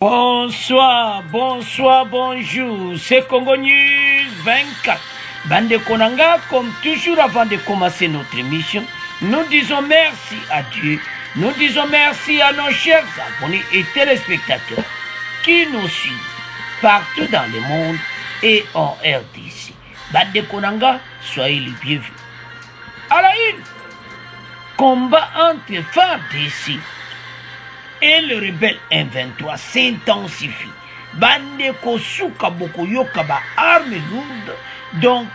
Bonsoir, bonsoir, bonjour, c'est Congo News 24. Bande Konanga, comme toujours avant de commencer notre émission, nous disons merci à Dieu, nous disons merci à nos chers abonnés et téléspectateurs qui nous suivent partout dans le monde et en RDC. Bande Konanga, soyez les bienvenus. À la une, combat entre FARDC et le rebelle M23 s'intensifie. Bande Kosuka Boko Yoka ba arme lourde. Donc,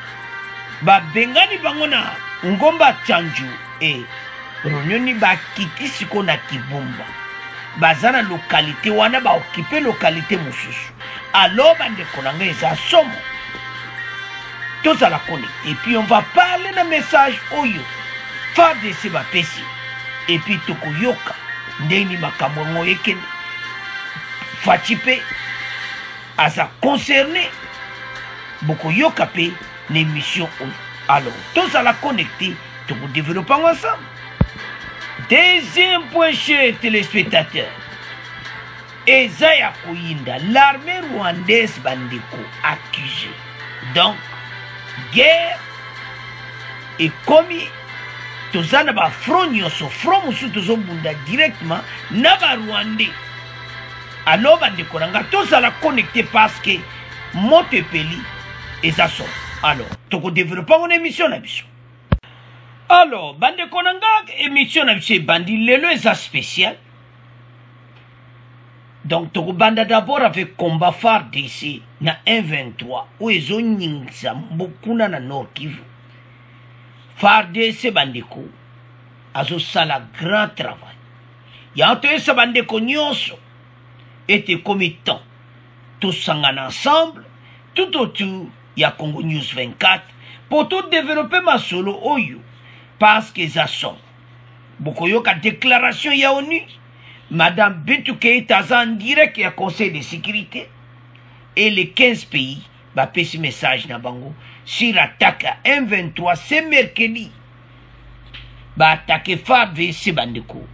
ba bengani bangona ngomba chanju et ronyoni ba kiti siko na Kibumba. Bazana localité wana ba occuper localité mususu. Alors bande konanga eza somo. Tous à la connecter. Et puis on va parler d'un message oyo. FARDC ba pesi. Et puis toko yoka. Ndeni makambo ngoyeke Fatipe asa concerné beaucoup yokape l'émission. Alors tous à la connecter, tout vous développer ensemble. Deuxième point, chers téléspectateurs, Ezaya Koyinda, l'armée rwandaise bandeko accusée. Donc guerre et commis. Tozana ba front nyoso front musu tozobunda directement na ba Rwandais. Alors bande konanga tozala connecté parce que moto peli et ça sort. Alors toko développer une émission na biso. Alors bande konanga émission na biso bandi lelo eza spécial. Donc toko banda d'abord avec combat FARDC na 123 où ezo nyingisa mbokuna na Nord Kivu. FARDC bandeko azo sala grand travail. Ya antoye sa bandeko nyonso était committant tous sangana ensemble tout autour ya Congo News 24 pour tout développer ma solo oyo parce que ça sont beaucoup yoka déclaration ya ONU Madame Bintou Keïta en direct ya Conseil de sécurité et les 15 pays ba pesi message na bango sur l'attaque à M23 ce mercredi. Ba attaquer FARDC bandeko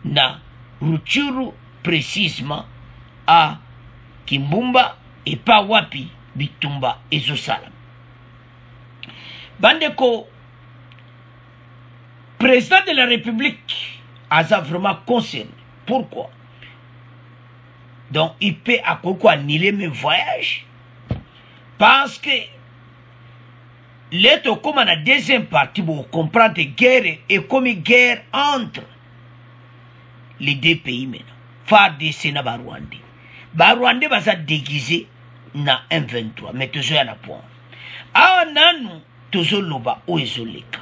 na Rutshuru précisément à Kimbumba et pas wapi Bitumba et Zosalam. Bandeko président de la République a vraiment concerné. Pourquoi? Donc il peut à quoi annuler mes voyages. Parce que l'être comme la deuxième partie pour comprendre la guerre et comme une guerre entre les deux pays maintenant. FARDC na Barwandais. Barwandais va se déguiser na M23. Mais toujours à la point. Ah non, toujours loba ou ezoleka.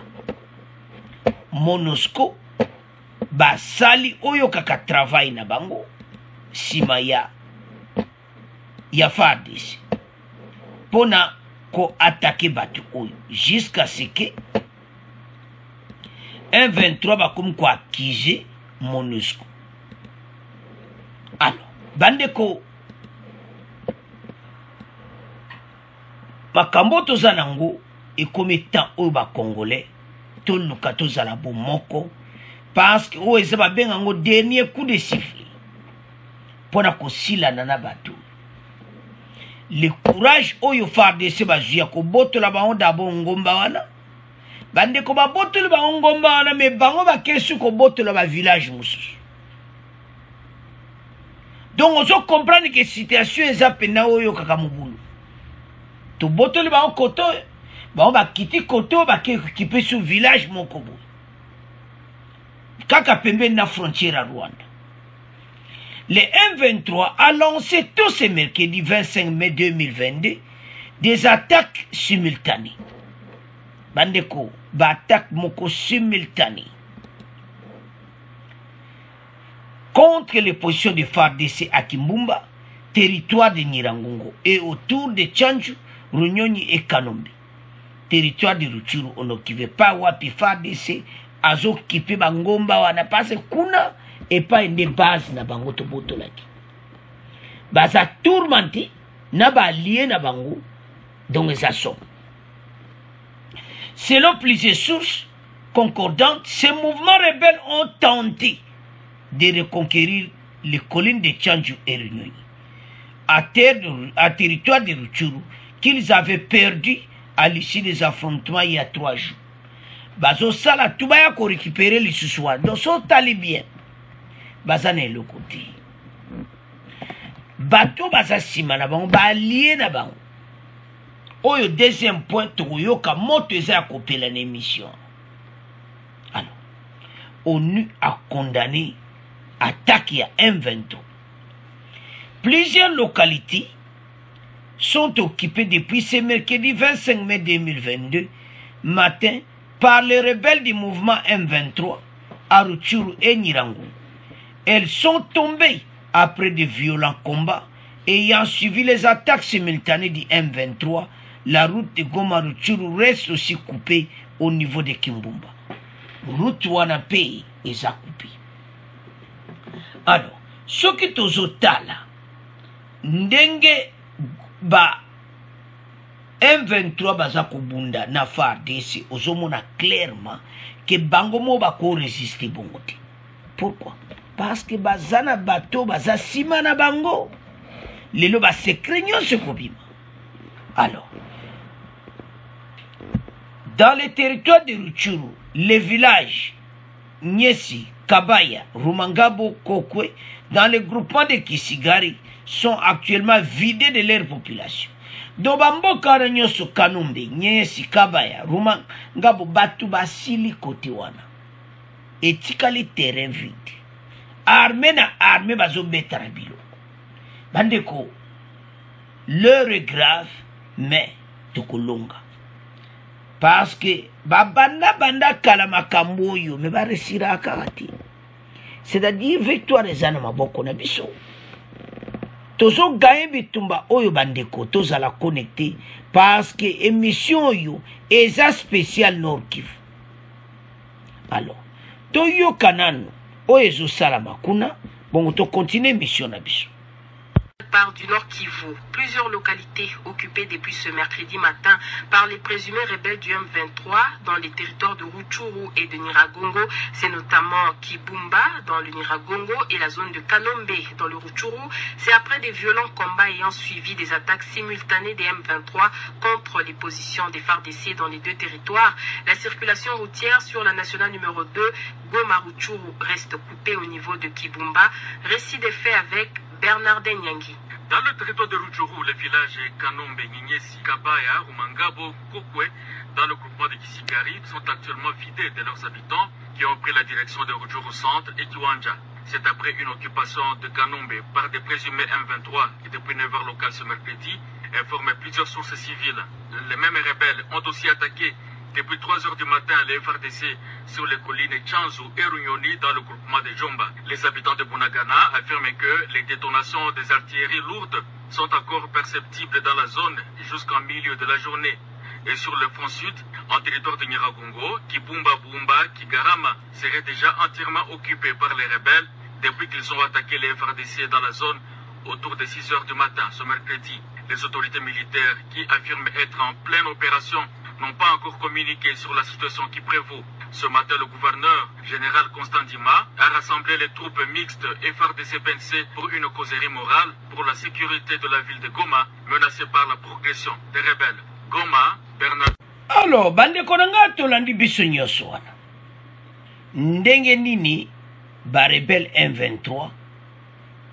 Monusco basali oyo kaka travail na bango. Sima ya FARDC. Pona ko attaquer batu oyo jusqu'à ce que M23 va comme quoi accuser MONUSCO. Alors bandeko makambo tozanango et comme temps oyo ba congolais to luka tozala bo moko parce que oyo ezaba bengango dernier coup de sifflet pona ko sila na batu. Le courage oyo FARDC bazuya ko botola bango d'abord ngomba wana bande ko ba botola bango ngomba wana me bango ba kesu ko botola ba village mususu. Donc on doit comprendre que situation eza pena oyo kaka mubulu to botola bango koto bango ba kiti koto ba kipe sur village moko bo kaka pembe na frontière à Rwanda. Le M23 a lancé tout ce mercredi 25 mai 2022 des attaques simultanées. Bandeko, attaque moko simultanées contre les positions de FARDC à Kimbumba, territoire de Nirangongo, et autour de Tchanju, Runyoni et Kanombe, territoire de Rutshuru, on n'occupait pas wapi FARDC, azo kipe bangomba wana passe kuna. Et pas une base na bango to botolaki. Baza tourmenté na ba lié na bango donc ça sont. Selon plusieurs sources concordantes, ces mouvements rebelles ont tenté de reconquérir les collines de Tchandjou et Runyoni, à territoire de Rutshuru, qu'ils avaient perdu à l'issue des affrontements il y a 3 jours. Bazo sala tubaya ko récupérer les sous-soins. Donc so talibien. Bazane le côté. Bato baza sima na bango ba allié na bango. Oyo deuxième point toyo ka moto eza kopela na émission. Alors, ONU a condamné attaque à M23. Plusieurs localités sont occupées depuis ce mercredi 25 mai 2022 matin par les rebelles du mouvement M23 à Rutshuru et Nirango. Elles sont tombées après de violents combats ayant suivi les attaques simultanées du M23. La route de Goma-Rutshuru reste aussi coupée au niveau de Kimbumba. Route Wanape est coupée. Alors, ce qui est aux otala, ndenge ba M23 baza kobunda na FARDC ozomona clairement que bango mo bako résister bongo te. Pourquoi? Parce que bazana bato baza sima na bango. Lelo ba secret nyonso kobima. Alors, dans les territoires de Rutshuru, les villages Nyesi, Kabaya, Rumangabo, Kokwe, dans le groupement de Kisigari, sont actuellement vidés de leur population. Dobambo Karanyoso Kanumbe, Nyesi, Kabaya, Rumangabo, Batu Basili Kotiwana. Et Tikali terrain vide. Armée na armée bazo betarabilo. Bandeko, l'heure est grave, mais tokolonga. Parce que banda kalamakambo yo me ba resira akati. C'est-à-dire victoire ezana maboko na biso. Tozo gagne bitumba oyo bandeko tozala connecté parce que émission yo eza spécial Nord Kivu. Alors, toyo kanano oyo zo salama kuna bongo to continuer mission na biso. Part du Nord Kivu, plusieurs localités occupées depuis ce mercredi matin par les présumés rebelles du M23 dans les territoires de Rutshuru et de Nyiragongo. C'est notamment Kibumba dans le Nyiragongo et la zone de Kanombe dans le Rutshuru. C'est après des violents combats ayant suivi des attaques simultanées des M23 contre les positions des FARDC dans les deux territoires. La circulation routière sur la nationale numéro 2, Goma-Rutshuru, reste coupée au niveau de Kibumba. Récit des faits avec Bernard Nyangi. Dans le territoire de Rutshuru, les villages Kanombe, Nyesi, Kabaya, Rumangabo, Kokwe, dans le groupement de Kisigari, sont actuellement vidés de leurs habitants qui ont pris la direction de Rutshuru Centre et Kiwanja. C'est après une occupation de Kanombe par des présumés M23 et depuis 9h locales ce mercredi, informé plusieurs sources civiles. Les mêmes rebelles ont aussi attaqué depuis 3h du matin les FARDC sur les collines Tchandjou et Runyoni dans le groupement de Jomba. Les habitants de Bunagana affirment que les détonations des artilleries lourdes sont encore perceptibles dans la zone jusqu'en milieu de la journée. Et sur le front sud, en territoire de Nyiragongo, Kibumba Bumba, Kigarama serait déjà entièrement occupé par les rebelles depuis qu'ils ont attaqué les FARDC dans la zone autour de 6h du matin ce mercredi. Les autorités militaires qui affirment être en pleine opération n'ont pas encore communiqué sur la situation qui prévaut. Ce matin, le gouverneur général Constant Dima a rassemblé les troupes mixtes FARDC-PNC pour une causerie morale pour la sécurité de la ville de Goma, menacée par la progression des rebelles. Goma, Bernard. Alors, bande konanga tolandi biso nyonso wana. Ndenge nini ba rebelle M23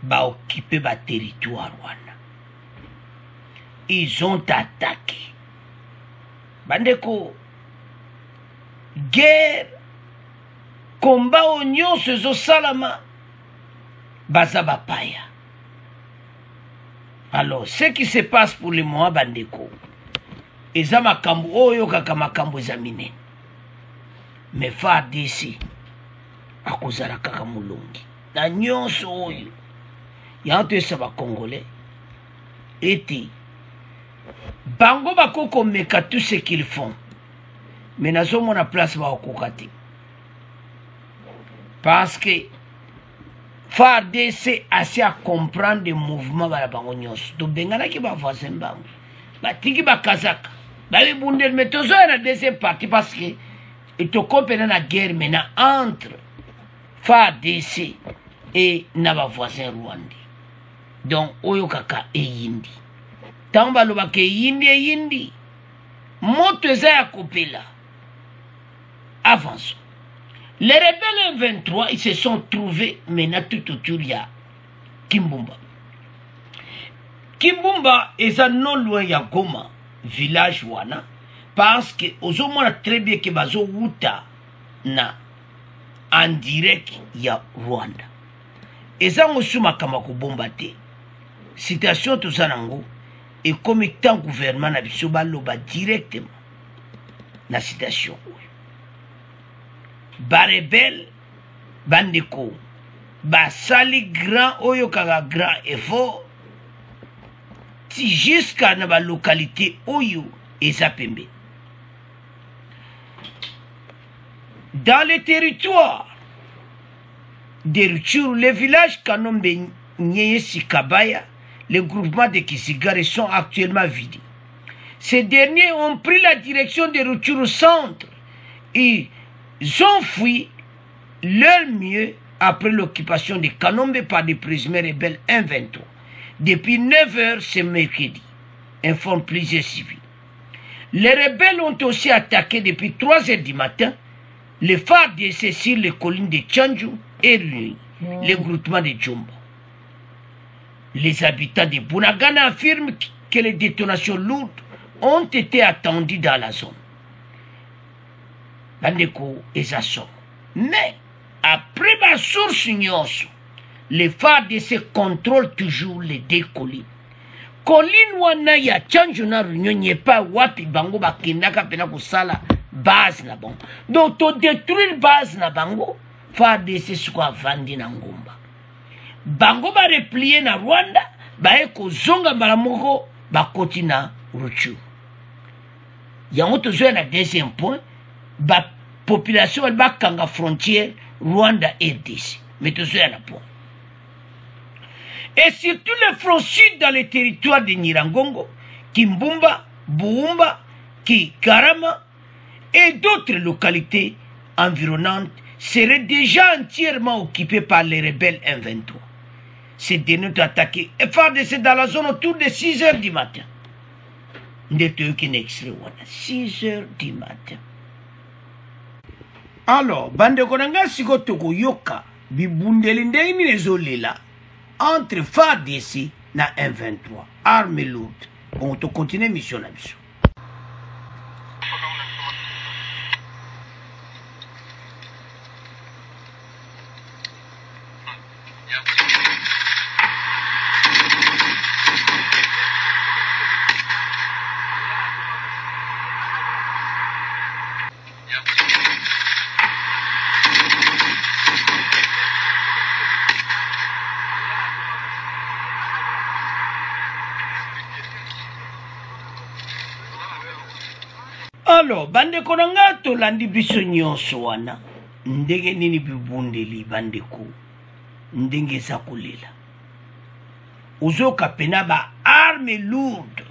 ba occupé ba territoire wana. Ils ont attaqué. Bandeko, guerre, combat au nyonso zo salama, baza bapaya. Alors, ce qui se passe pour le moment, bandeko, eza makambo oyo kaka makambo eza minene. Mais FARDC akozala kaka mulongi. Na nyonso oyo, yanto esa ba Congolais, eti bango bakoko meka tout ce qu'ils font. Mais nazo mona place ba okokati. Parce que FARDC assez à comprendre des mouvements ba bango nyonso. To bengana ki ba voisin bango. Ba tiki ba kazaka. Ba le bundel mais tozo na deuxième partie parce que et to comprendre la guerre maintenant entre FARDC et na ba voisin rwandais. Donc oyo kaka eyindi ntango balobaka eyindi moto eza ya kopela. Avançons. Les rebelles M23 ils se sont trouvés maintenant tout autour ya Kimbumba. Kimbumba eza non loin ya Goma village wana parce que ozomona très bien que bazo wuta na en direct ya Rwanda. Eza ngosuma kama kubomba te. Situation toza nango et comme tant gouvernement na biso baloba directement na situation oyo. Ba rebelle bandeko basali grand oyo kaka grand effort ti jusqu'à na ba localité oyo eza pembe. Dans les territoires de Rutshuru, les villages Kanombe, Nyeyesi, Kabaya, les groupements de Kisigare sont actuellement vidés. Ces derniers ont pris la direction de Rutshuru centre et ils ont fui leur mieux après l'occupation de Kanombe par des présumés rebelles M23. Depuis 9 heures ce mercredi, informe plusieurs civils. Les rebelles ont aussi attaqué depuis 3 heures du matin les FARDC sur les collines de Tchandjou et Rui, les groupements de Djomba. Les habitants de Bunagana affirment que les détonations lourdes ont été attendues dans la zone. Bandeko et Zasson. Mais, après ma source nyonso, les FARDC contrôlent toujours les 2 collines. Colline wana ya Tchandjou na Rui n'y est pas wapi bango bakendaka pena kusala base na bango. Donc, to détruire base na bango, FARDC siko vandi na ngomba. Bango ba replier na Rwanda, ba eko zonga malamoko, ba koti na Rutshuru. Yango tozo na deuxième point, ba population elle ba kanga frontière Rwanda RDC. Mais tozo na point. Et surtout le front sud dans les territoires de Nyiragongo, Kimbumba, Buumba, Karama, et d'autres localités environnantes seraient déjà entièrement occupées par les rebelles M23. Ces derniers ont attaqué FARDC dans la zone autour de 6 heures du matin. 6 heures du matin. Alors, bande konanga siko toko yoka bibundeli ndeni nezolela entre FARDC na M23 armes lourdes. On te continue mission na biso. Alors, bande konanga to landi biso nyonso wana ndenge nini bibundeli bandeko ndenge za kolela uzoka pena ba arme lourde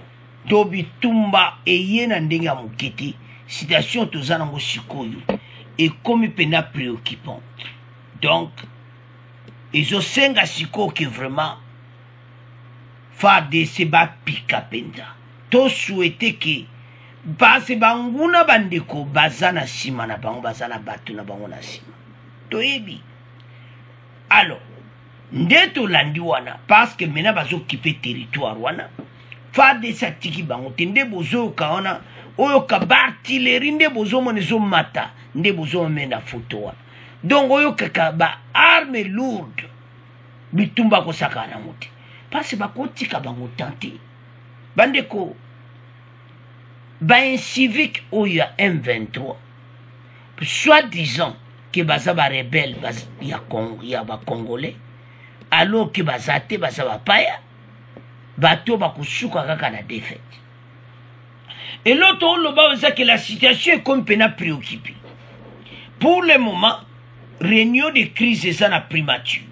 to bitumba eyena ndenge muketi situation tozana ngo sikoyo et comme pena préoccupante. Donc izo senga siko que vraiment FARDC ba pika penda to souhaiter que base banguna bandeko bazana sima na bango bazana batu na bango na sima toyebi. Alors ndeto landi wana parce que mena bazo kipe territoire wana FARDC atiki bango tende bozo kaona oyo ka artillerie nde bozo monezo mata nde bozo mena photo wana. Donc oyo kaka ba arme lourde bitumba ko sakana muti parce que bakotika bango tante bandeko ba un civique ou il y a M23 soi-disant que baza ba rebelle il y a ba congolais alors que bazate baza ba paya bato ba kusuka kaka na défaite. Et l'autre on le bas c'est que la situation est comme pena préoccupée. Pour le moment réunion de crise ça na primature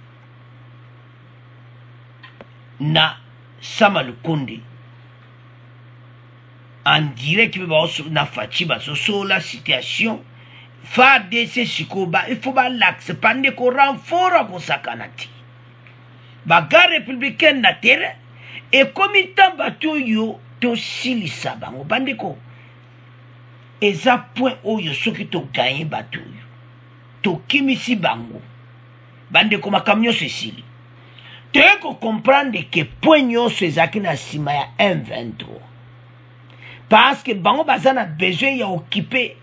na Sama Lukonde en direct na Fachiba so la situation FARDC sikoba il faut ba l'axe pande ko renfort ko sakanati bagarde républicaine na terrain ekomi ntan bato oyo tosilisa bango bandeko eza point oyo soki toganye bato oyo tokimisi bango bandeko makambo nyonso esili toye kocomprendre ke point nyonso ezalaki na nsima ya M23 parce que bango baza na besoin ya occuper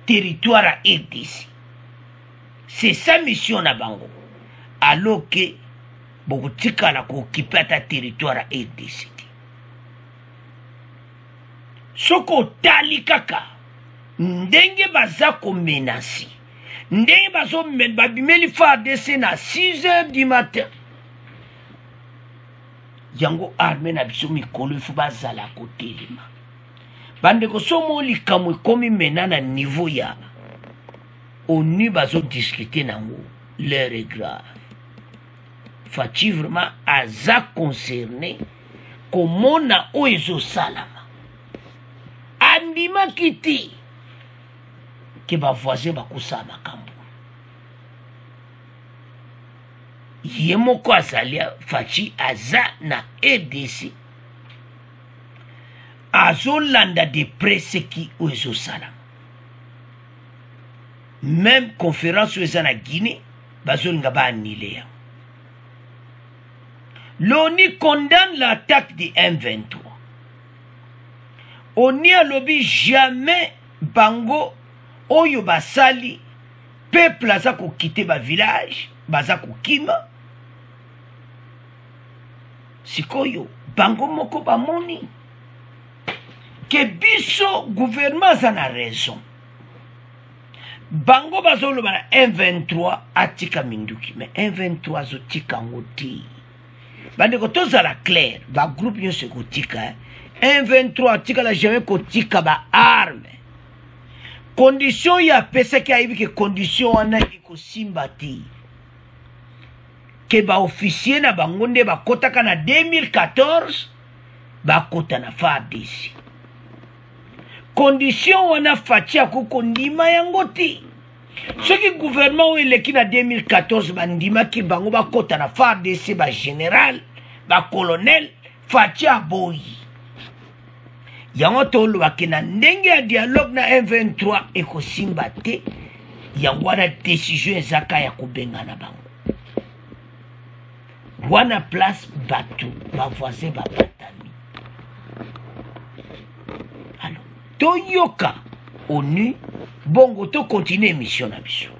territoire ya RDC. C'est sa mission na bango alors que bokotikala kooccuper ata territoire ya RDC. Soko otali kaka ndenge baza komenasi ndenge babimeli FARDC na 6h du matin yango armée na biso mikolo ifu bazala kotelema bandeko somo likambo ekomi mena na niveau ya ONU bazodiscute nango leur est grave Fachi vraiment aza concerné komona oyo ezosalama andimaki te ke bavoisin bakosala makambo ye moko azali Fachi aza na RDC azolanda de près seki oyo ezosalama même conférence oyo eza na Guinée bazolinga baannule yango. L'ONU condamne l'attaque de M23. ONU alobi jamais bango oyo basali peuple aza kokite ba village baza kokima sikoyo bango moko bamoni ke biso gouvernement aza na raison bango bazoloba na M23 atika minduki mais M23 azotika ngo te bandeko tozala clair ba groupe nyonso ekotika M23 atikala jamais kotika ba arme condition ya pesaki ayibi ke condition wana ekosimba te ke ba officier na bango nde bakotaka na 2014 bakota na FARDC condition wana Fachi akoko ndima yango te soki gouvernement oyo eleki na 2014 bandimaki bango bakota na FARDC ba général ba colonel Fachi aboyi yango tolobaki na ndenge ya dialogue na M23 ekosimba te yango wana décision ezaka ya kobengana bango wana place bato bavoisin babatami alors toyoka ONU bongo to continue mission na biso.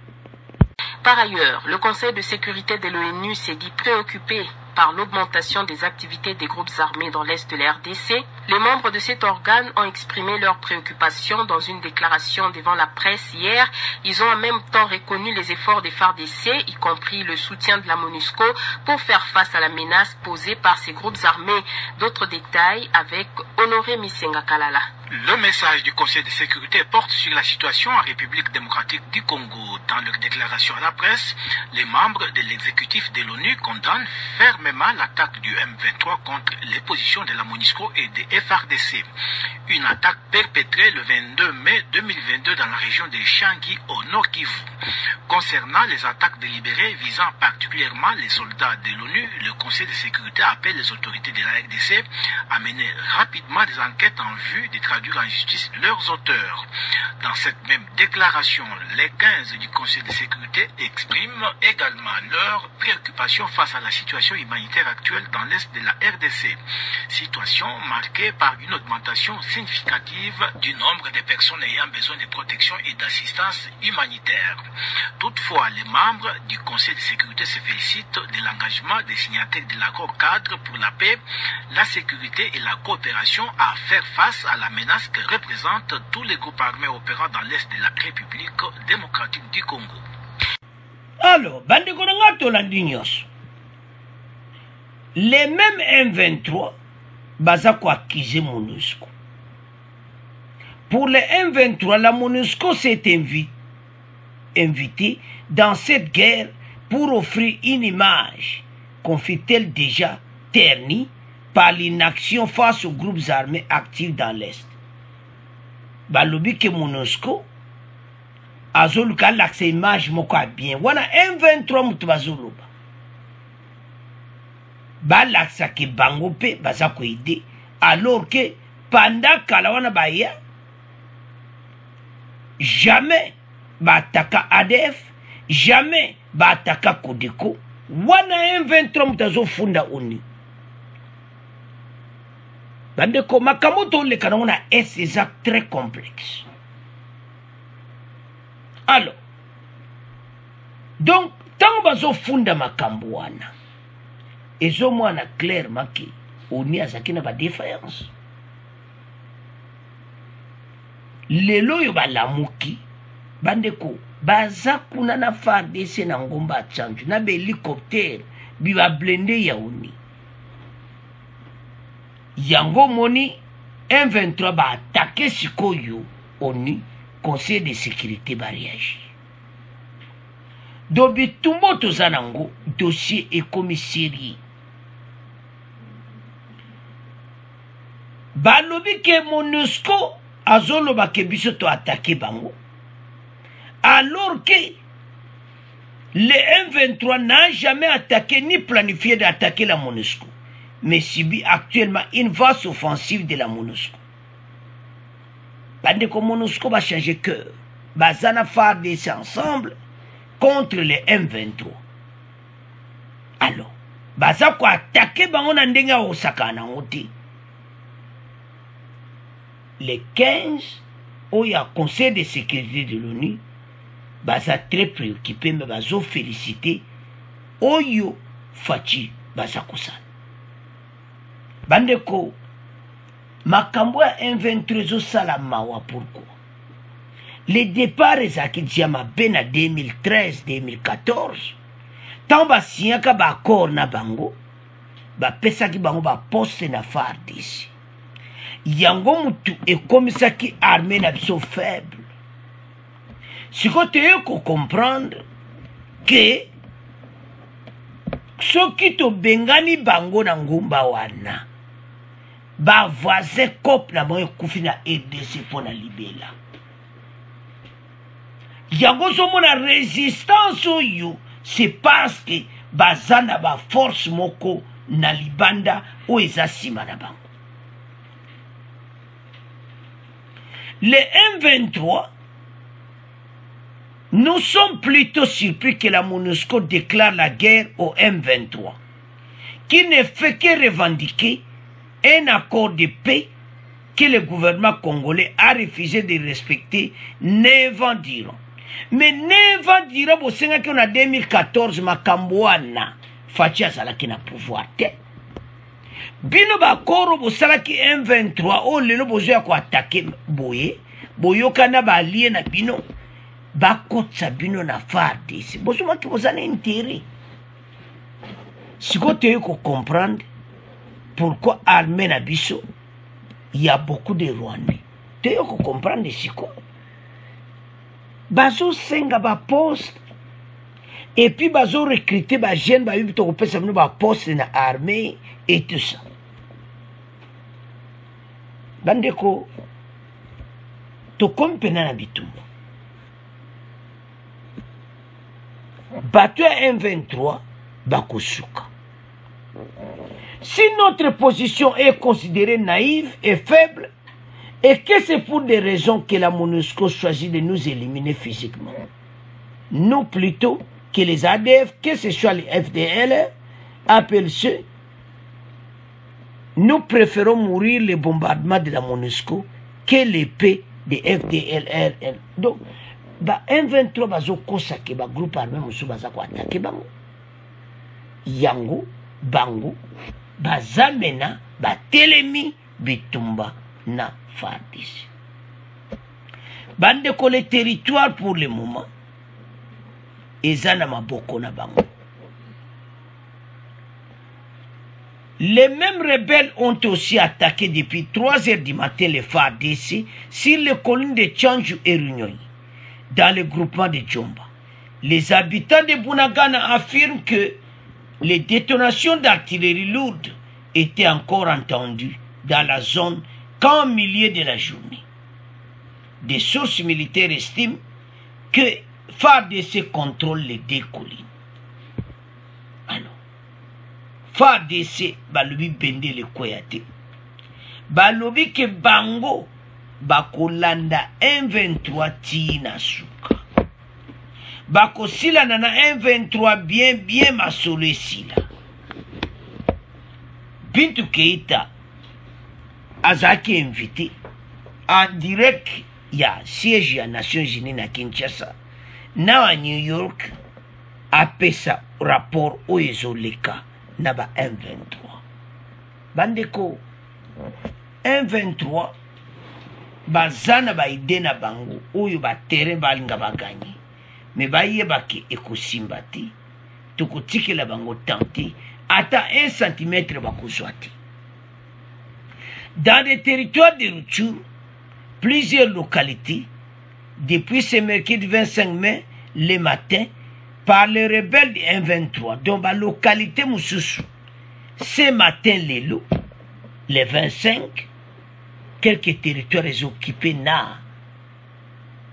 Par ailleurs, le Conseil de sécurité de l'ONU s'est dit préoccupé par l'augmentation des activités des groupes armés dans l'est de la RDC. Les membres de cet organe ont exprimé leurs préoccupations dans une déclaration devant la presse hier. Ils ont en même temps reconnu les efforts des FARDC, y compris le soutien de la MONUSCO, pour faire face à la menace posée par ces groupes armés. D'autres détails avec Honoré Misenga Kalala. Le message du Conseil de sécurité porte sur la situation en République démocratique du Congo. Dans leur déclaration à la presse, les membres de l'exécutif de l'ONU condamnent fermement l'attaque du M23 contre les positions de la MONUSCO et des FARDC. Une attaque perpétrée le 22 mai 2022 dans la région de Changi au Nord Kivu. Concernant les attaques délibérées visant particulièrement les soldats de l'ONU, le Conseil de sécurité appelle les autorités de la RDC à mener rapidement des enquêtes en vue de traduire en justice leurs auteurs. Dans cette même déclaration, les 15 du Conseil de sécurité expriment également leurs préoccupations face à la situation humanitaire actuelle dans l'est de la RDC. Situation marquée par une augmentation significative du nombre de personnes ayant besoin de protection et d'assistance humanitaire. Toutefois, les membres du Conseil de sécurité se félicitent de l'engagement des signataires de l'accord cadre pour la paix, la sécurité et la coopération à faire face à la menace que représentent tous les groupes armés opérant dans l'est de la République démocratique du Congo. Alors, les mêmes M23 bazako accusé MONUSCO. Pour les M23, la MONUSCO s'est invitée dans cette guerre pour offrir une image qu'on fait-elle déjà ternie par l'inaction face aux groupes armés actifs dans l'Est. Balobi que MONUSCO azoluka l'accès image moko bien. Wana M23 mutubazuluba. balakisa ke bango mpe baza koede alors que pendant kala wana baya jamais bataka ADF, jamais bataka Kodeko, wana M23 mutazo funda oni. Bandeko makambo to le kanona est exact très complexe. Alors, donc tant bazo funda makambo wana, ezo mwana clairement que oni azaki na ba défaillance. Lelo yo balamuki bandeko baza kuna na FARDC na ngomba chanju na be hélicoptère biba blende ya oni yango moni M23 ba attaquer sikoyo oni conseil de sécurité ba réagir dobi tumbo tozanango dossier et commissaire balobi ke MONUSCO azolo ba ke biso to attaquer bango alors que le M23 n'a jamais attaqué ni planifié d'attaquer la MONUSCO, mais subit actuellement une vaste offensive de la MONUSCO. Pendant que MONUSCO va changer cœur, bazana FARDC ensemble contre le M23. Alors, baza ko attaquer bango na ndenga osaka na ngoti. Le 15, où il y a Conseil de sécurité de l'ONU, baza très préoccupé, mais bazo félicité, Oyo Fachi baza kosan. Bandeko, makambo ya M23 salamawa pourquoi? Les départs ezaki diama bena 2013-2014, tant ba signaka ba accord na bango, ba pesaki bango ba poste na FARDC. Yango mutu ekomisaki armée na biso faible. Si tu veux comprendre que ce qui te bengani bango na ngumba wana ba voisin cop na moyo kufi na RDC pour na libela yango somo na résistance oyo c'est parce que bazana ba force moko na libanda o ezasima na bango. Le M23, nous sommes plutôt surpris que la MONUSCO déclare la guerre au M23, qui ne fait que revendiquer un accord de paix que le gouvernement congolais a refusé de respecter 9 ans d'Iran. Mais 9 ans d'Iran, vous savez qu'on a 2014, Makambouana, Fachi Azalaki na pouvoir. Bino bakoro vous savez que M23, oh lelo bozo ko attaquer boye, boyokana ba allié na bino. Bakotsa bino na FARDC. Bozo maki bozana intérêt. Si vous avez comprendre pourquoi armée na biso, il y a beaucoup de Rwandais. Tu as comprendre si quoi. Bazo senga ba poste. Et puis bazo recruter ba jeune ba yibito ko pesa bino ba poste na armée et tout ça. Bandeko to kompena na bitumba. Battu à M23 bakosuka. Si notre position est considérée naïve et faible, et que c'est pour des raisons que la MONUSCO choisit de nous éliminer physiquement, nous plutôt que les ADF, que ce soit les FDL, APLC, nous préférons mourir les bombardements de la MONUSCO que l'épée des FDLR. Donc, M23 bazo kosake ba groupe armé musu baza ko attaquer bango. Yango bango bazamena ba telemi bitumba na FARDC. Bande ko le territoire pour le moment ezana maboko na bango. Les mêmes rebelles ont aussi attaqué depuis 3 heures du matin les FARDC sur les collines de Tchanju et Runyonyi, dans le groupement de Djomba. Les habitants de Bunagana affirment que les détonations d'artillerie lourde étaient encore entendues dans la zone qu'en milieu de la journée. Des sources militaires estiment que FARDC contrôle les 2 collines. Alors, FARDC balobi bende le koyate balobi ke bango bakolanda M23 tina suka bakosila na M23 bien masolo esila. Bintou Keïta azaki invité en direct ya siège ya Nations Unies na Kinshasa na wa New York apesa rapport oyo ezoleka na ba M23 bandeko M23 bazana ba ide na bango oyo ba terrain balinga baganye me bayebaki ekosimba te tokotikela bango tante ata 1 cm bakozwa te. Dans les territoires de Rutshuru, plusieurs localités, depuis ce mercredi 25 mai, le matin, par les rebelles du M23, dont la localité Moussoussou, ce matin, les 25, quelques territoires occupés na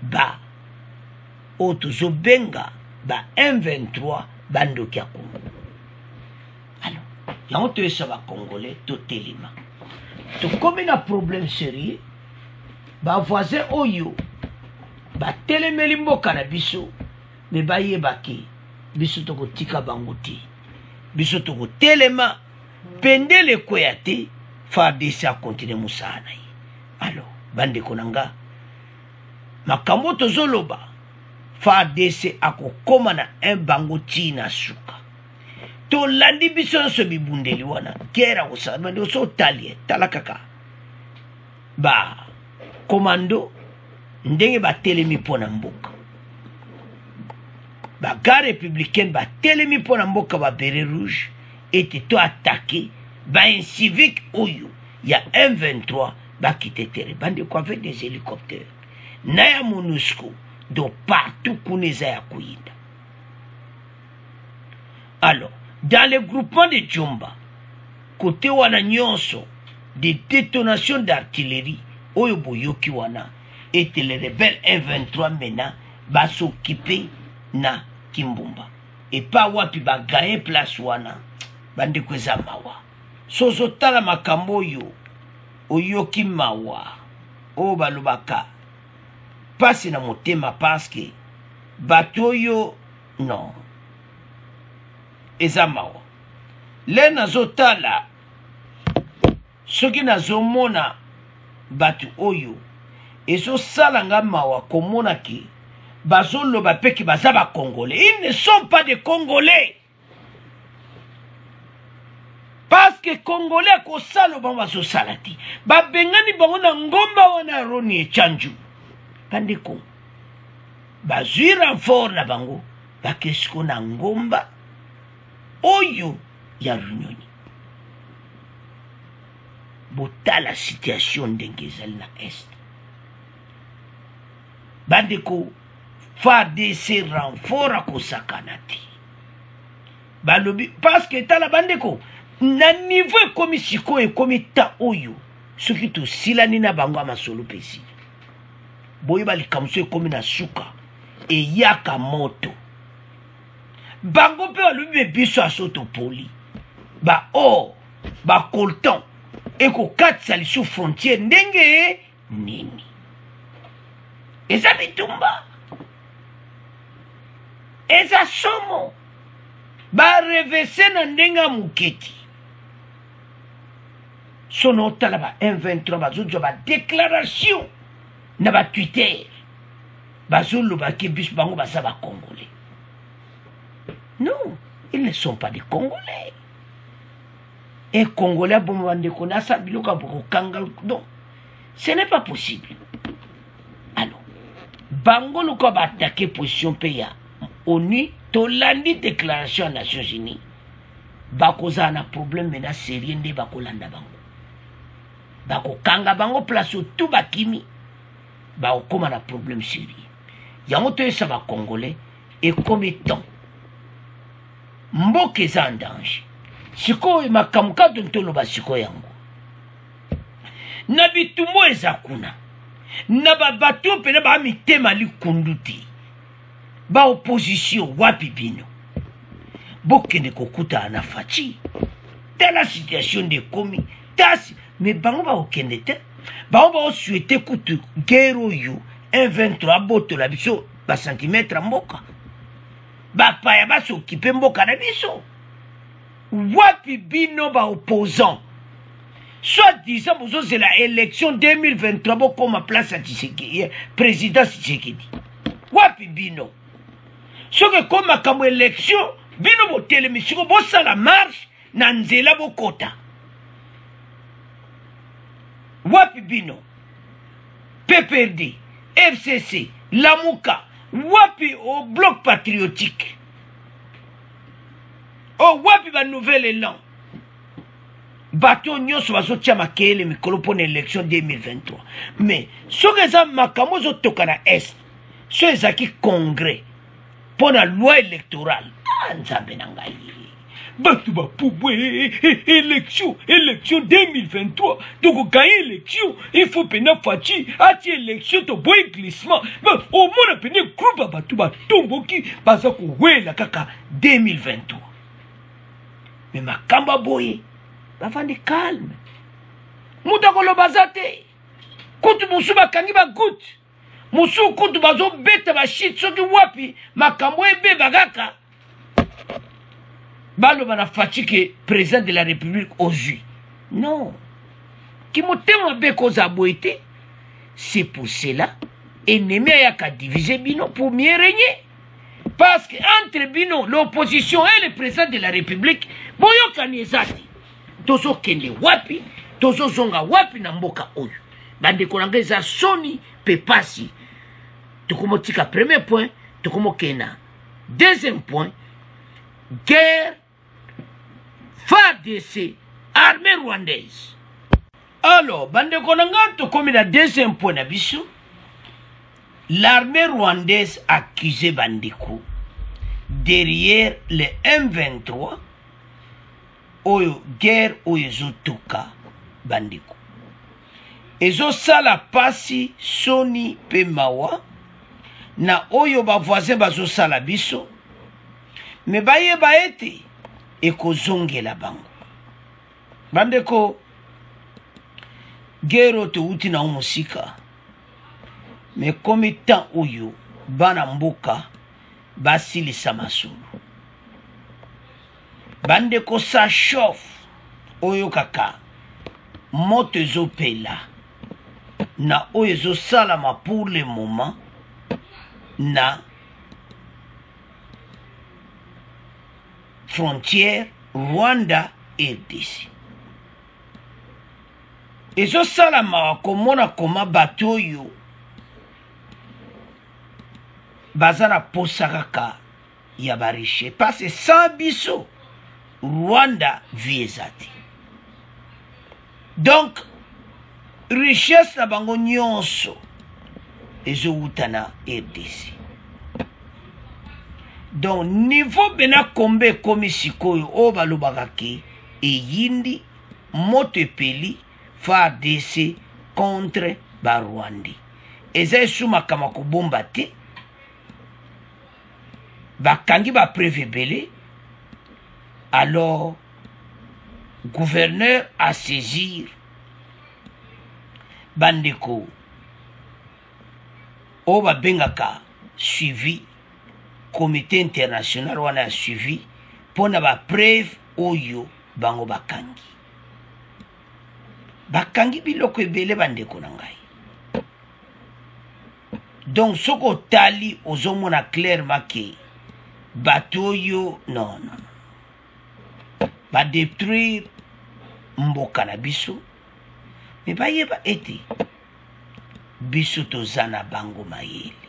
ba Otozo Benga, ba M23, Bandokia Congo. Alors, il y a un peu de Congolais, tout élément. Tout comme il y a un problème sérieux, ba voisin oyo, ba telemeli mboka na biso, me ba yebaki, biso toko tika bangote, biso toko telema, pende le koyate, FARDC a continué musana. Alors, bande konanga, makambo tozoloba, FARDC a kokoma na un bangoti na suka. To landi biso nso bibundeli wana, kera usana, mandi oso talie, talakaka. Ba, komando, ndenge ba telemi pona mboka. Ba gare républicaine ba telemi pona mboka ba beret rouge, ete to attaqué, ba un civique oyo, ya M23, ba kite tere, bande kwa avec des hélicoptères. Naya MONUSCO, do partout kuneza ya kuinda. Alors, dans le groupement de Djomba, côté wana nyonso, des détonations d'artillerie, oyo boyoki wana, et les rebelles M23 maintenant, va s'occuper na Kimbumba. Et pas wapi ba gagner place wana, bande kweza mawa. Sozo tala makambo yo, oyoki mawa, o balubaka. Passe na motema parce que batoyo non ezamawa le nazotala soki nazomona batu oyo ezosala nga mawa komona ki bazoloba pe ki baza ba Congolais. Ils ne sont pas des Congolais parce que Congolais kosalo ba bazosala ti babengani bango na ngomba wana Roni Echanju bandeko bazwi renfort na bango bakesiko na ngomba oyo ya Runyoni. Botala situation ndenge ezali na est bandeko FARDC renfort akosakana te balobi parce que tala bandeko na niveau ekomi sikoyo ekomi ta oyo soki tosilani na bango amasolo pesi boyeba likamso ekomi na suka eyaka moto bango pe balobi biso asoto poli ba or ba coltan ekokatisa lisu frontière ndenge nini eza bitumba eza somo barevese na ndenge muketi sono otala ba M23 bazozwa ba déclaration na ba Twitter bazoloba ke biso bango baza ba Congolais. Non, ils ne sont pas des Congolais. Un Congolais bon bandeko na sa biloka boko kanga non. Ce n'est pas possible. Alors, bango luka ba attaquer position peya. ONU tolandi déclaration des Nations Unies. Bakoza na problème mena sérieux nde bakolanda bango. Bako kanga bango place tout bakimi. Ba okoma na problème sérieux. Yango to esa ba Congolais et comme temps mboka eza en danger. Sikoyo makamuka tontolo ba sikoyo yango. Na bitumo eza kuna. Na babato pena ba mitema likunduti. Ba opposition wapi bino. Bokende kokuta na fachi. telle situation de commis tasi mais bango ba okende te bango ba souhaiter kutu guerre yo 123 boto la biso ba centimètre mboka ba pa ya ba s'occuper mboka na biso wapi bino ba opposant soit disant vous c'est la élection 2023 boko ma place à Tshisekedi président Tshisekedi wapi bino so que comme comme élection bino bo télémission bo ça la marche na nzela bokota wapi bino PPRD FCC Lamuka wapi au bloc patriotique oh wapi ba nouvel élan bateau nyonso bazotia makele mikolo pour l'élection 2023 mais ce que ça makamo zo tokana est ce ezaki congrès pour la loi électorale nzambe na ngai batu ba poubwe élection 2023 donc gagner élection il faut pena fachi ati élection to boy glissement mais au moins pena groupe batu ba tomboki baza ko wela kaka 2023 mais makamba boye bafandi calme muta koloba zate kutu musu bakangi bagut musu kutu bazo beta bashit soki wapi makambo ebe bagaka balo bana fatike président de la République aujourd'hui non qui motema beko za boité c'est pour cela ennemi ayaka diviser bino pour mieux régner parce que entre bino l'opposition et le président de la République boyokani ezati tozo kende wapi tozo zonga wapi na mboka oyo bandeko nanga eza soni pe pasi tokomotika premier point tokomokena deuxième point guerre FARDC armée rwandaise alors bandeko nanga tokomi na deuxième point na biso l'armée rwandaise accusé bandeko derrière le M23 oyo guerre oyo ezotoka bandeko ezosala pasi soni pe mawa na oyo bavoisin bazosala biso me bayeba ete ekozongela bango bandeko guerre oyo touti na mosika me komi temps oyo bana mboka basilisa masolo bandeko sa chauffe oyo kaka moto ezopela na oyo ezosalama pour le moment na frontière Rwanda RDC ezosalama komona koma bato oyo bazana posa kaka ya bariche parce que sans biso Rwanda viezati donc richesse na bango nyonso ezouta na RDC donc niveau bena kombe komi sikoyo o balobaka ke eyindi moto epeli FARDC contre Barwandi eza esumaka makobomba te bakangi ba prévébélé alors gouverneur à saisir bandeko o babengaka suivi comité international wana suivi pona ba preuve oyo bango bakangi biloko ebele bandeko na ngai donc soko tali ozomona clairement ke bato oyo non ba détruire mboka na biso me bayeba ete biso tozana bango mayele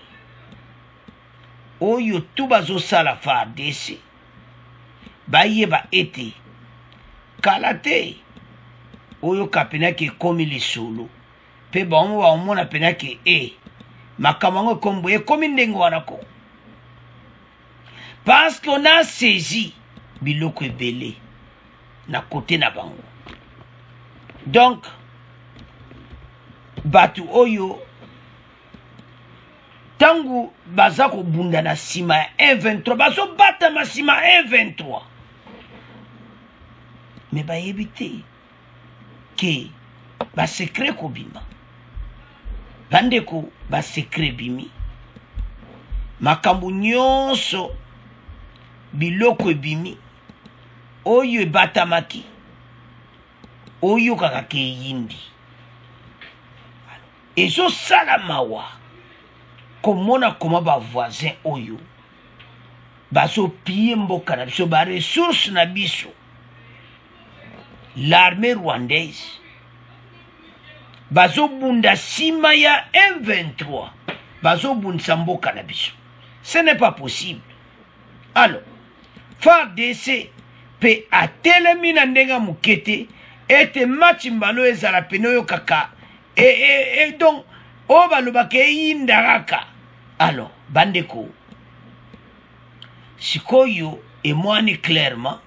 oyo tu bazosala FARDC bayeba ete kala te oyo kapenaki ekomi lisolo mpe bango baomona penaki makambo yango ekombo ekomi ndenge wana ko parce qu'on a saisi biloko ebele na kote na bango donc batu oyo tangu baza kobunda na sima ya 123 bazo bata masima 123 mais bayebi te ke basekret kobima bandeko basekret bimi makambo nyonso biloko ebimi oyo ebatamaki oyo kaka ke eyindi ezosala mawa komona koma bavoisin oyo bazopie mboka na biso baresource na biso l'armée rwandaise bazobunda nsima ya M23 bazobundisa mboka na biso. Ce n'est pas possible. Alors FARDC pe atelemi na ndenga mukete ete match mbalo ezala pene oyo kaka et donc o balobaka eyindaraka. Alors bandeko sikoyo emwani clairement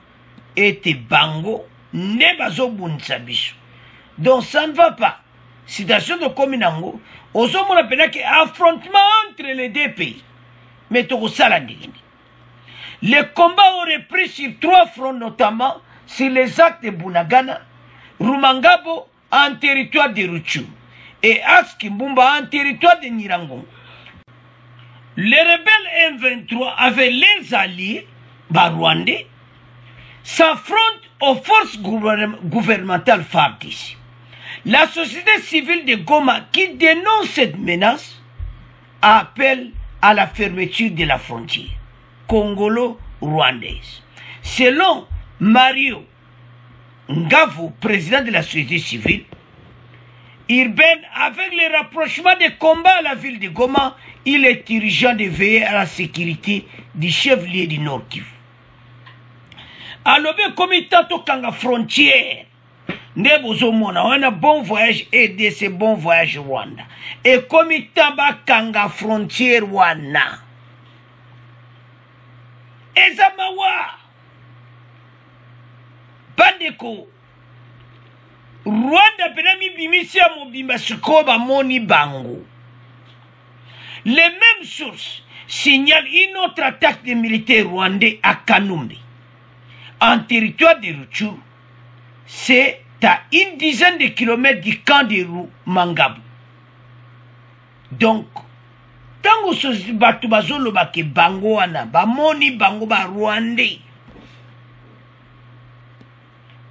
ete bango ne bazobundisa biso. Donc ça ne va pas. Situation de Kominango, aux hommes on appelle affrontement entre les deux pays. Mais tout ça la digne. Les combats auraient pris sur 3 fronts, notamment sur les actes de Bunagana, Rumangabo en territoire de Rutshuru et Askimbumba en territoire de Nirangongo. Les rebelles M23 avec leurs alliés, Rwandais, s'affrontent aux forces gouvernementales FARDC. La société civile de Goma qui dénonce cette menace appelle à la fermeture de la frontière congolo-rwandaise. Selon Mario Ngavo, président de la société civile urbaine, avec le rapprochement des combats à la ville de Goma, il est urgent de veiller à la sécurité du chef-lieu du Nord Kivu. Alors, comme il t'a la frontière, Nebozomona, on a bon voyage et ce bon voyage Rwanda. Et comme il t'a kanga frontière Rwanda, Ezamawa, Bandeko, Rwanda penami bimisia mobimba sukoba moni bango. Les mêmes sources signalent une autre attaque des militaires rwandais à Kanumbi, en territoire de Rutshuru. C'est à une dizaine de kilomètres du camp de Rumangabo. Donc, tango sosi batu bazolo bake bango wana, bamoni bango ba Rwandais.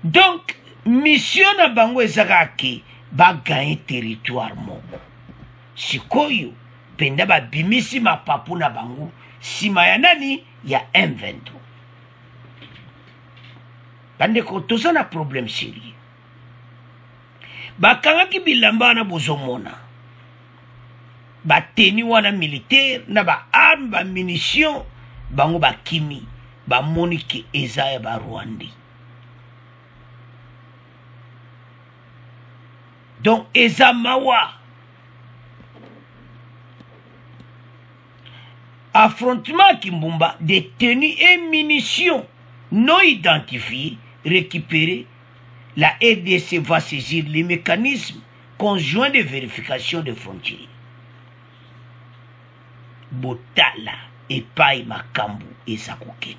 Donc, mission na bango ezakaki ba gagner territoire moko. Sikoyo penda ba bimisi mapapu na bango sima ya nani ya M23. Bandeko toza na problème sérieux. Bakangaki bilamba na bozomona. Ba teni wana militaire na ba arme ba munition bango ba kimi ba moniki ezaya ba Rwandais. Donc ezamawa affrontement Kimbumba, détenus et munitions non identifiées récupérées, la RDC va saisir les mécanismes conjoints de vérification des frontières. Botala et Paï Makambu et Sakokende.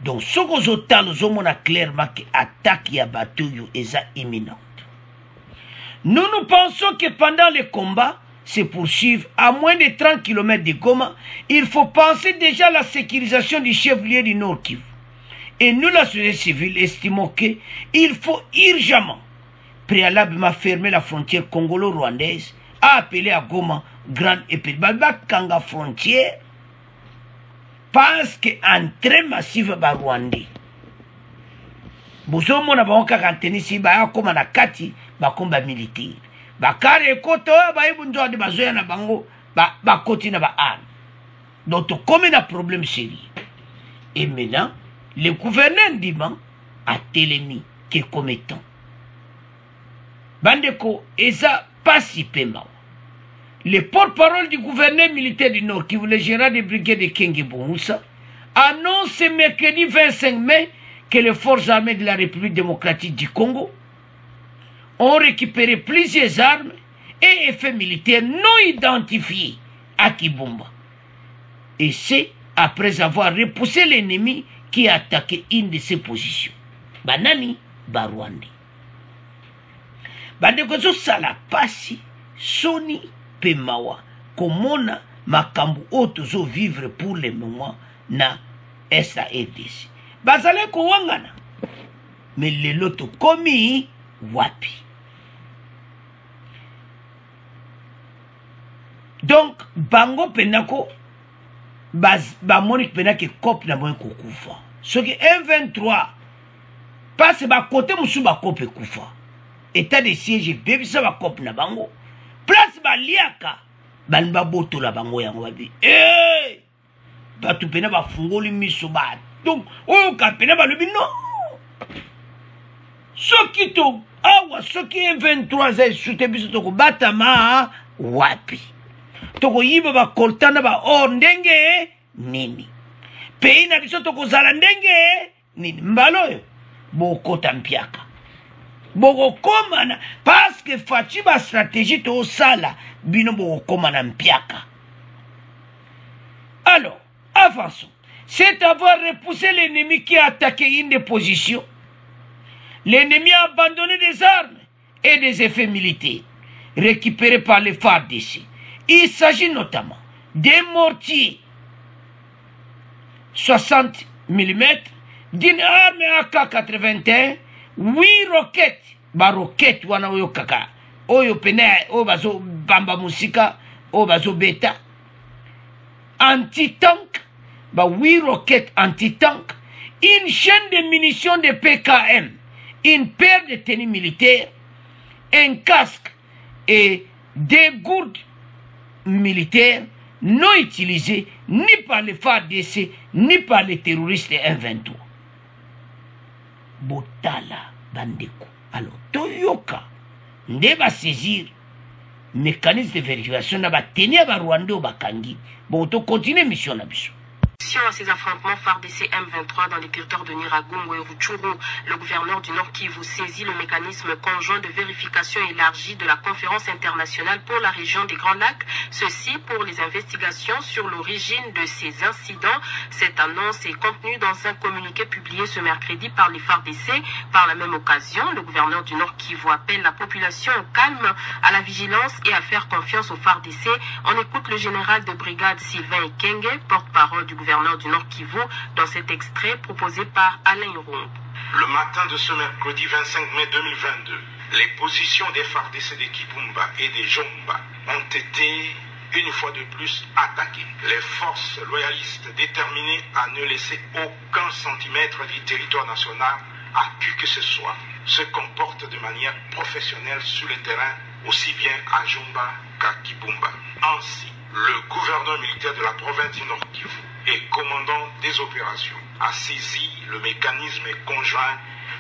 Donc, ce que nous avons clairement que l'attaque à bateau est imminente. Nous pensons que pendant les combats se poursuivent à moins de 30 km de Goma, il faut penser déjà à la sécurisation du chef-lieu du Nord Kivu. Et nous, la société civile, estimons qu'il faut urgemment, préalablement fermer la frontière congolo-rwandaise, à appeler à Goma grande épée. Kanga frontière, parce qu'en très massif ba Rwandais. Bozomo na banka kanteni si ba koma na kati ba komba militaire. Ba kare koto ba ibundo de bazoya na bango ba koti na ba an. Donc comme un problème sérieux. Et maintenant, le gouverneur Ndima a télémi qui est commettant. Bandeko eza pas si paiement. Le porte-parole du gouverneur militaire du Nord, qui voulait gérer des brigades de Kenge Boumoussa, annonce ce mercredi 25 mai que les forces armées de la République démocratique du Congo ont récupéré plusieurs armes et effets militaires non identifiés à Kibumba. Et c'est après avoir repoussé l'ennemi qui a attaqué une de ses positions. Banani, Barwandi. Bandeko sala pasi, soni, pemawa, komona, makambu otozo vivre pour le moment na SARDC. Bazale ko wangana. Mais lelo to komi wapi. Donc, bango penako, Monik penake kop na mwen kufa. Ce qui M23, passe ba côté musu ba kope kufa. État de siège, bébé ça ba kop na bango. Place ba liaka, ban ba boto la bango yango babi. Eh! Batu pena ba fungoli miso ba. Donc, oh ka pena ba lebi non. Ce qui to, awa, ce qui est 23 zay soute biso toko batama wapi. Toko yiba ba koltana ba or ndenge nini. Pei na biso toko zala ndenge nini. Mbalo yo, boko tampiaka. Boko koma na, parce que fachi ba stratégie to sala, bino boko koma na mpiaka. Alors, avançons. C'est avoir repoussé l'ennemi qui a attaqué une des positions. L'ennemi a abandonné des armes et des effets militaires récupérés par les FARDC. Il s'agit notamment des mortiers 60 mm, d'une arme AK-81, 8 roquettes, ba roquettes wana oyo kaka, oyo pene, oyo bazo bamba musika, oyo bazo beta, anti-tank, ba 8 roquettes anti-tank, une chaîne de munitions de PKM, une paire de tenues militaires, un casque et des gourdes militaires non utilisés ni par les FARDC ni par les terroristes M23. Botala bandeko. Alors, Toyoka, ne va saisir mécanisme de vérification na ba tenir ba Rwanda ou bakangi. Bon, to continue mission na biso. À ces affrontements FARDC M23 dans les territoires de Nyiragongo et Rutshuru, le gouverneur du Nord Kivu saisit le mécanisme conjoint de vérification élargie de la conférence internationale pour la région des Grands Lacs, ceci pour les investigations sur l'origine de ces incidents. Cette annonce est contenue dans un communiqué publié ce mercredi par les FARDC. Par la même occasion, le gouverneur du Nord Kivu appelle la population au calme, à la vigilance et à faire confiance aux FARDC. On écoute le général de brigade Sylvain Ekenge, porte-parole du gouverneur du Nord Kivu, dans cet extrait proposé par Alain Ron. Le matin de ce mercredi 25 mai 2022, les positions des FARDC de Kibumba et des Jomba ont été une fois de plus attaquées. Les forces loyalistes déterminées à ne laisser aucun centimètre du territoire national à qui que ce soit se comportent de manière professionnelle sur le terrain, aussi bien à Jomba qu'à Kibumba. Ainsi, le gouverneur militaire de la province du Nord Kivu et commandant des opérations a saisi le mécanisme conjoint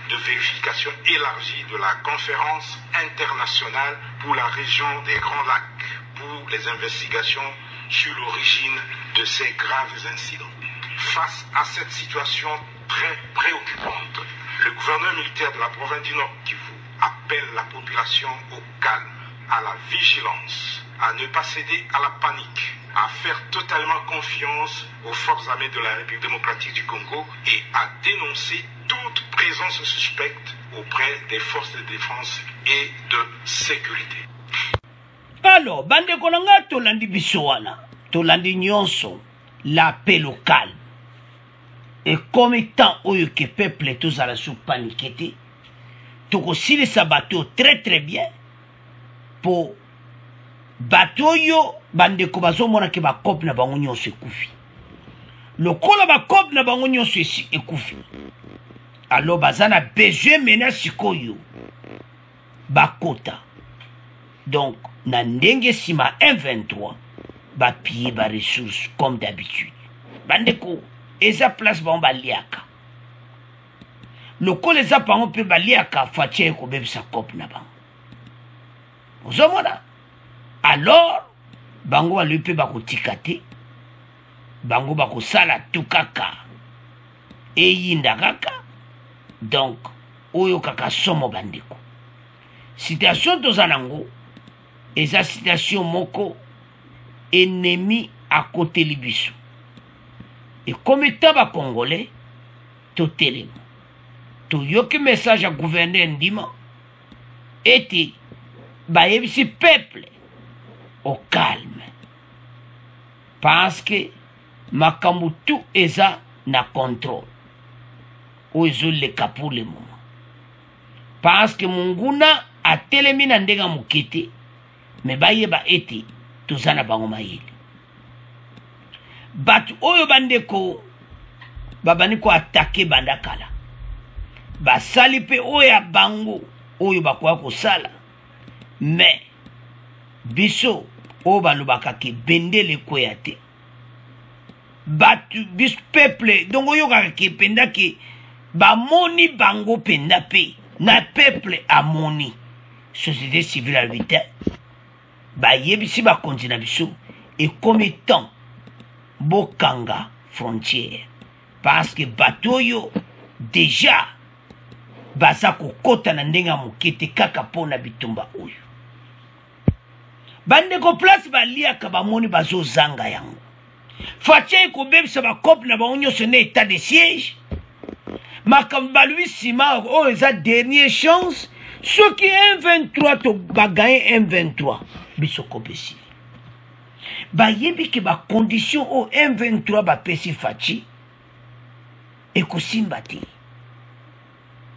de vérification élargie de la conférence internationale pour la région des Grands Lacs pour les investigations sur l'origine de ces graves incidents. Face à cette situation très préoccupante, le gouverneur militaire de la province du Nord Kivu appelle la population au calme, à la vigilance, à ne pas céder à la panique, à faire totalement confiance aux forces armées de la République démocratique du Congo et à dénoncer toute présence suspecte auprès des forces de défense et de sécurité. Alors, bande konanga tolandi bisoana, tolandi nyonso, l'appel au calme. Et comme étant oyo que peuple tous à la sous paniquete, toko sile sa bateau très très bien pour bateau yo bande ko bazomona ke ba cop na bango nyonso ekufi. Lokola ba cop na bango nyonso ekufi. Alors bazana besoin mena sikoyo bakota. Donc na ndenge sima M23 ba piller ba ressources comme d'habitude. Bande ko eza place ba liaka. Lokola eza pango pe ba liaka fatie ko bebisa cop na bango. Ozomona. Alors, bango alupe bako tikate, bango bako sala tukaka, e yinda kaka, donc, oyo kaka somo bandeko. Situation tozanango, eza situation moko, ennemi à côté libiso. Et comme étant ba congolais, totelema toyoki message ya gouverneur ndima ete bayebisi peuple au calme parce que makambo tout eza na contrôle oyo ezoleka pour le moment parce que monguna atelemi na ndenga mokete me bayeba ete toza na bango mayele bato oyo bandeko babani ko atake banda kala basali pe oyo ya bango oyo bakoya kosala me biso oyo balobaka ke bendele ekweya te bato biso peuple donc oyokaka ke penda ke bamoni bango penda pe na peuple amoni société civile albita bayebisi bakonzi na biso ekomi temps bokanga frontière parce que bato oyo déjà baza kokota na ndenge ya mokete kaka mpo na bitumba oyo bandeko place baliaka bamoni bazozanga yango fatia ekobebisa bakope na bango nyonso na état de siège makambo balui nsima oyo eza dernier chance soki M23 to baganye M23 biso kopesi bayebi ke bacondition oyo M23 bapesi faci ekosimba te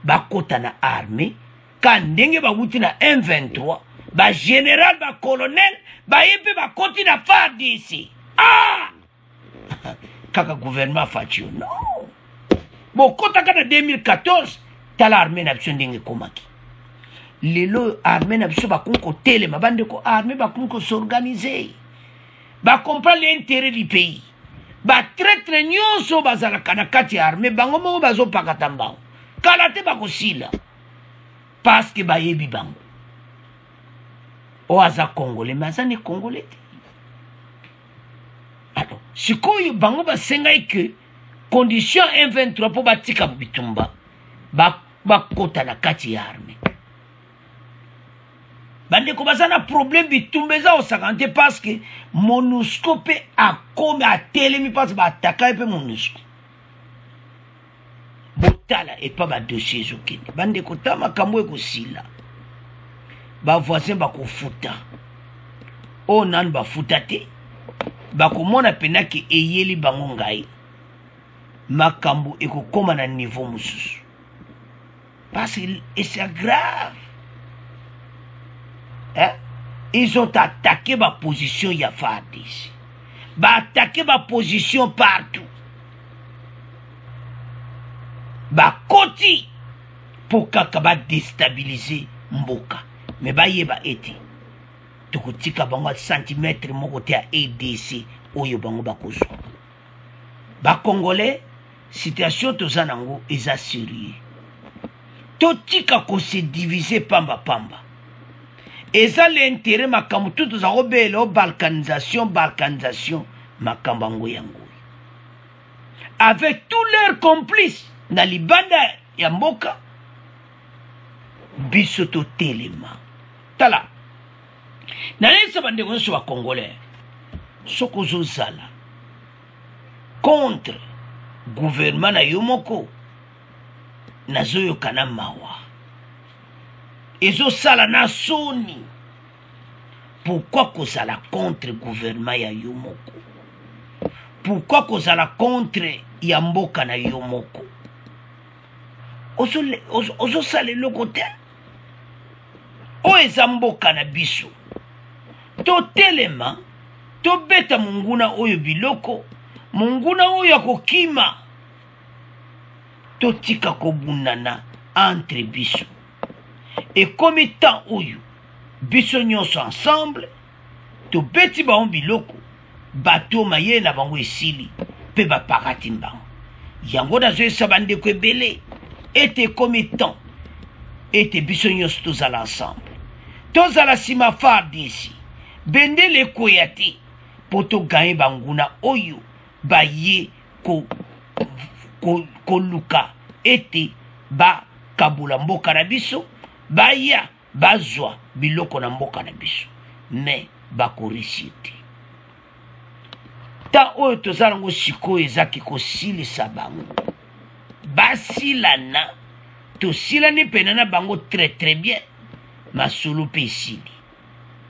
bakota na armée ka ndenge bawuti na M23 bagénéral bacolonel bayebi bakoti na FARDC kaka gouvernement faci yo non bokotaka na 2014 tala armée na biso ndenge ekomaki lelo armée na biso bakomi kotelema bandeko armée bakomi kosorganize bacomprendre l'intérêt du pays batraitre nyonso bazalaka na kati ya armée bango moko bazopakata mbango kala te bakosila parce que bayebi bango oyo aza congolais mais aza ne congolais te alors sikoyo bango basengai ke condition M23 mpo batika bitumba bakota na kati ya armée bandeko baza na problème bitumba eza osaka te parce que MONUSCO mpe akomi atelemi parce baataka mpe MONUSCO botala epa badossier ezokende bandeko ta makambo ekosila bavoisin bakofuta oyo nanu bafuta te bakomona penaki eyeli bango ngai makambo ekokoma na niveau mosusu parce que c'est grave ils ont attaqué ma position ya FARDC attaqué ma position partout bakoti pour kaka déstabiliser mboka mais bayeba ete tokotika bango centimètre moko te ya ADC oyo bango bakozwa bakongolais situation toza nango eza sérieux totika kose diviser pamba eza l'intérêt makambo tout toza kobela balkanisation makambo yango yango avec tous leurs complices na libanda ya mboka biso totelema tala nalesa bandeko nyonso bacongolais soki ozozala contre gouvernement na yo moko nazoyoka na mawa ezosala na soni pourquoi kozala contre gouvernement ya yo moko pourquoi kozala contre ya mboka na yo moko ozosala eloko te oyo eza mboka na biso totelema tobeta monguna oyo biloko monguna oyo akokima totika kobundana entre biso ekomi temps oyo biso nyonso ensemble tobeti bango biloko bato mayele na bango esili mpe bapakati mbango yango nazoyesa bandeko ebele ete ekomi temps ete biso nyonso tozala ensemble tozala nsima FARDC bendele ekoya te mpo toganye banguna oyo baye koluka ete bakabula mboka na biso baya bazwa biloko na mboka na biso me bakorisi te ta oyo tozala ngo sikoyo ezaki kosilisa bango basilana tosilani penana bango très très bien masolo pe esili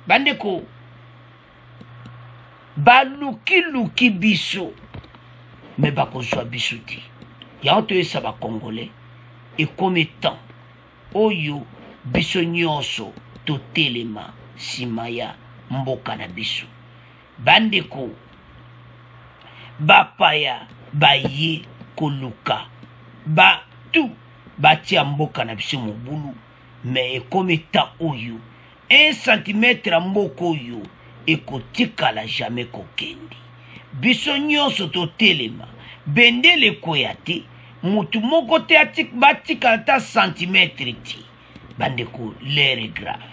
bandeko baluki biso me bakozwa biso te yango toyesa bacongolais ekomi temps oyo biso nyonso totelema nsima ya mboka na biso bandeko bapaya baye koluka batu batia mboka na biso mobulu me ekomi temps oyo 1 centimetre ya mboka oyo ekotikala jamais kokendi biso nyonso totelema bendele ekoya te mutu moko te batikala ta centimetre ti bandeko l'air est grave.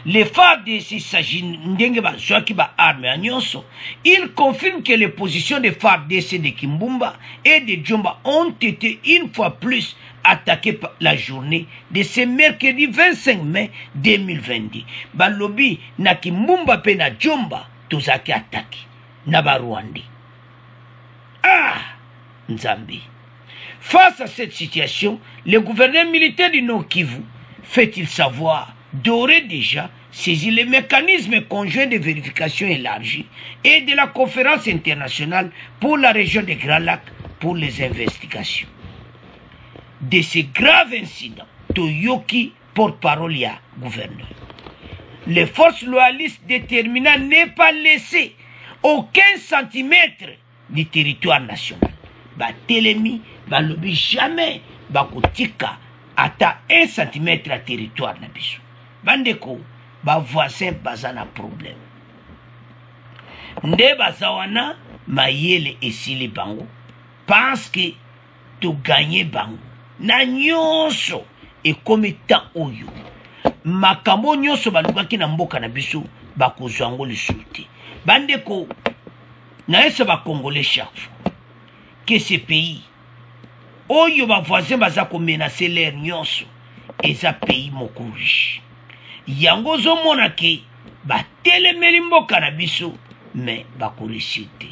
Les FARDC s'agit ndenge bazwaki ba arme ya nyonso. Il confirme que les positions des FARDC de Kimbumba et de Djomba ont été une fois plus attaquées par la journée de ce mercredi 25 mai 2022. Balobi na Kimbumba pe na Djomba tozaki attaqué na ba Rwandais. Ah, Nzambi. Face à cette situation, le gouverneur militaire du Nord Kivu fait-il savoir d'aurait déjà saisi les mécanismes conjoints de vérification élargie et de la conférence internationale pour la région des Grands Lacs pour les investigations. De ces graves incidents, Toyoki porte-parole ya gouverneur. Les forces loyalistes déterminant ne pas laisser aucun centimètre du territoire national. Batelemi, balobi jamais bakotika ata 1 centimètre à territoire na biso. Bandeko, ba voisin baza na problème. Nde bazawana mayele esili bango parce que to gagner bango. Na nyonso ekomi ta oyo. Makambo nyonso balukaki na mboka na biso bakozwango lisuti. Bandeko, na esa ba congolais chaque fois que ce pays oyo ba voisin baza ko menacer l'air nyonso eza pays moko riche. Yango zomona ke batelemeli mboka na biso me bakoresite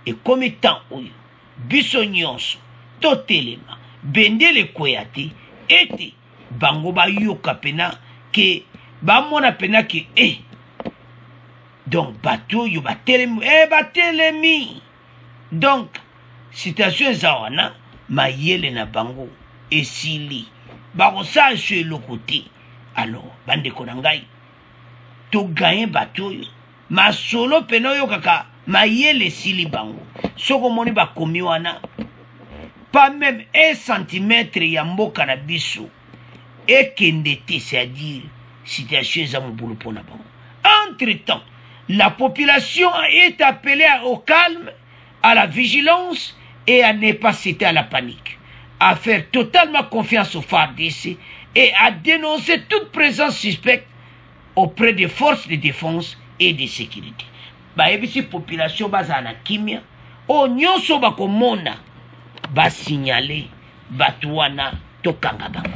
ekomi temps oyo biso nyonso totelema bendele koya te ete bango bayoka pena ke bamona pena ke donc bato oyo batelemi donc situation eza wana mayele na bango esili bakosala so eloko te. Alors, bandeko na ngai to gagne bato oyo masolo pena oyo kaka mayele esili bango soko moni bakomi wana pas même 1 centimètre ya mboka na biso ekende te, c'est-à-dire situation eza mobulu mpona bango. Entre-temps, la population est appelée au calme, à la vigilance et à ne pas céder à la panique, à faire totalement confiance aux FARDC et à dénoncer toute présence suspecte auprès des forces de défense et de sécurité. Baebisi population bazana kimia o nyonso bakomona ba signaler batuana tokanga bango.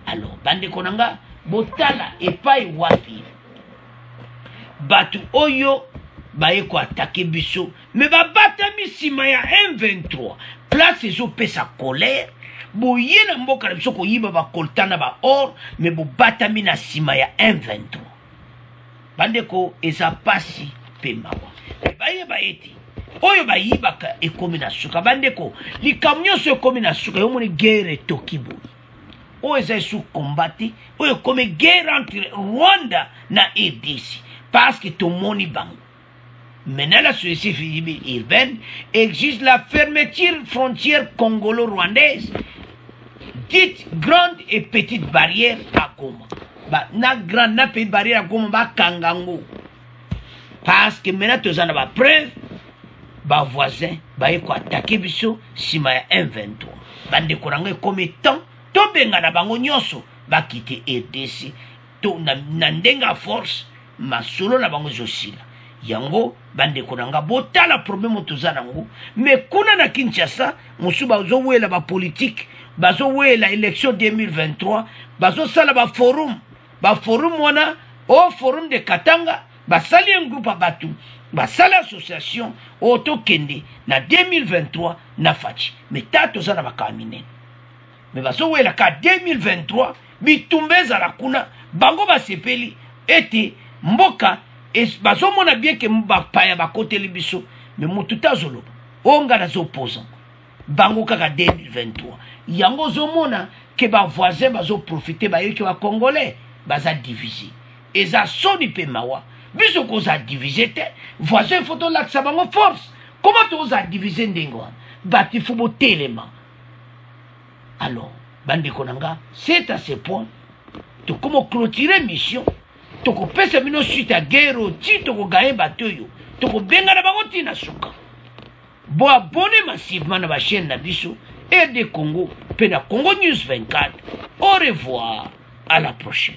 Alors bande konanga botala epai wapi batu oyo baeko attaquer biso mais babata misima ya M23 place ezo pesa colère boye na mboka na biso koyiba bakoltana ba or mais bobata mina sima ya M23 bandeko eza pasi pe mawa baye baeti oyo bayibaka ekomi na suka bandeko likamnyo so ekomi na suka yomoni guerre tokibo oyo eza sous combattre oyo comme guerre entre Rwanda na RDC parce que tout le monde bango. Maintenant, la société urbaine exige la fermeture frontière congolo-rwandaise, dite grande et petite barrière à Goma. Na grande na petite barrière à Goma, ba kangango. Parce que maintenant, tu as la preuve, ba voisin, ba yeko attaquer biso, sima ya M23. Bande koranga comme temps, to benga na bango nyonso, ba quitter RDC, to na ndenga force, masolo na bango zosila. Yango bande konanga botala problème tozana ngo mais kuna na Kinshasa musuba zowela ba politique bazowela élection 2023 bazosala ba forum wana au forum de Katanga basali un groupe à batu basali association oto kende na 2023 na fachi mais tato za na bakamine mais baso wela ka 2023 bitumbeza la kuna bango basepeli ete mboka baso mona bien ke mbapaya bakoteli biso mais mutu tazoloba onga na opposant bango kaka 2023 yango zomona ke ba voisin bazo profiter ba yoki ba congolais baza divisé eza soni pe mawa biso ko za divisé te voisin photo laksa bango force comment to za divisé ndengo bati fubo telema alors bande konanga c'est à ce point to comment clôturer mission to ko pesa mino suite à guerre ti to ko gagner batoyo to ko benga na bango tina suka bo abonné massivement na ba chaîne na biso RD Congo pe na Congo News 24. Au revoir, à la prochaine.